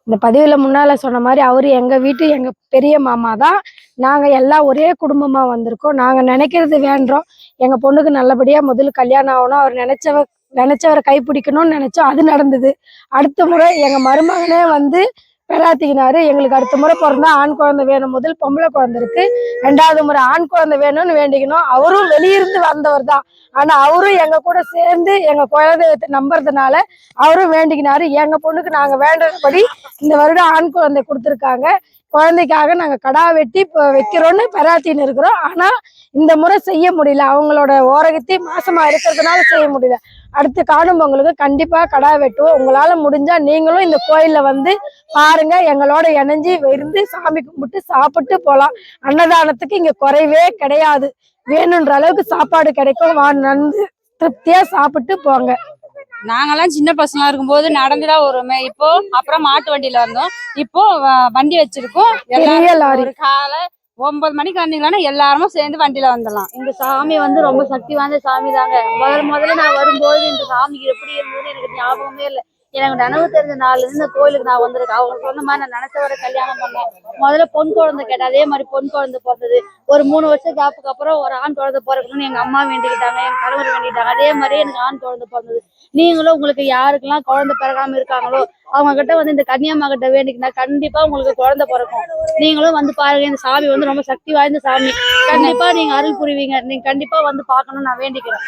இந்த பதிவுல முன்னால சொன்ன மாதிரி அவரு எங்க வீட்டு எங்க பெரிய மாமா தான். நாங்க எல்லாம் ஒரே குடும்பமா வந்திருக்கோம். நாங்க நினைக்கிறது வேண்டுறோம். எங்க பொண்ணுக்கு நல்லபடியா முதல்ல கல்யாணம் ஆகணும். அவர் நினைச்சவரை கைப்பிடிக்கணும்னு நினைச்சோம். அது நடந்தது. அடுத்த முறை எங்க மருமகனே வந்து பெறாத்திக்கினாரு. எங்களுக்கு அடுத்த முறை பிறந்தா ஆண் குழந்தை வேணும். முதல் பொம்பளை குழந்தை இருக்கு. 2வது முறை ஆண் குழந்தை வேணும்னு வேண்டிக்கணும். அவரும் வெளியிருந்து வந்தவர் தான். ஆனா அவரும் எங்க கூட சேர்ந்து எங்க குலதெய்வத்தை நம்புறதுனால அவரும் வேண்டிக்கினாரு. எங்க பொண்ணுக்கு நாங்க வேண்டபடி இந்த வருடம் ஆண் குழந்தை கொடுத்துருக்காங்க. குழந்தைக்காக நாங்க கடா வெட்டி வைக்கிறோம்னு பெறாத்தின்னு இருக்கிறோம். ஆனா இந்த முறை செய்ய முடியல. அவங்களோட ஓரகத்தி மாசமா இருக்கிறதுனால செய்ய முடியல. அடுத்து காணும் பொங்கலுக்கு கண்டிப்பா கடா வெட்டுவோம். உங்களால முடிஞ்சா நீங்களும் இந்த கோயில்ல வந்து பாருங்க. எங்களோட இணைஞ்சு இருந்து சாமி கும்பிட்டு சாப்பிட்டு போலாம். அன்னதானத்துக்கு இங்க குறைவே கிடையாது. வேணுன்ற அளவுக்கு சாப்பாடு கிடைக்கும். நந்து திருப்தியா சாப்பிட்டு போங்க. நாங்கெல்லாம் சின்ன பசங்களா இருக்கும்போது நடந்துதான் வருவோமே. இப்போ அப்புறம் மாட்டு வண்டியில வந்தோம். இப்போ வண்டி வச்சிருக்கோம். ஒரு காலை 9 மணிக்கு வந்தீங்கன்னா எல்லாருமே சேர்ந்து வண்டியில வந்துடலாம். இந்த சாமி வந்து ரொம்ப சக்தி வாய்ந்த சாமி தாங்க. முதல்ல நான் வரும்போது இந்த சாமிக்கு எப்படி இருந்ததுன்னு எனக்கு ஞாபகமே இல்லை. எனக்கு நினைவு தெரிஞ்ச நாள்ல இருந்து இந்த கோயிலுக்கு நான் வந்திருக்கேன். அவங்க சொன்ன மாதிரி நான் நினைச்சவரை கல்யாணம் பண்ணேன். முதல்ல பொன் குழந்தை கேட்டேன். அதே மாதிரி பொன் குழந்தை பிறந்தது. ஒரு 3 வருஷம் கேப்புக்கு அப்புறம் ஒரு ஆண் குழந்தை பிறக்கணும்னு எங்க அம்மா வேண்டிக்கிட்டாங்க, என் கணவர் வேண்டிக்கிட்டாங்க. அதே மாதிரி எனக்கு ஆண் குழந்தை பிறந்தது. நீங்களும் உங்களுக்கு யாருக்கெல்லாம் குழந்தை பிறகாம இருக்காங்களோ அவங்க கிட்ட வந்து இந்த கன்னியம்மா கிட்ட வேண்டிக்கினா கண்டிப்பா உங்களுக்கு குழந்தை பிறக்கும். நீங்களும் வந்து பாருங்க. இந்த சாமி வந்து ரொம்ப சக்தி வாய்ந்த சாமி. கண்டிப்பா நீங்க அருள் புரிவீங்க. நீங்க கண்டிப்பா வந்து பார்க்கணும்னு நான் வேண்டிக்கிறேன்.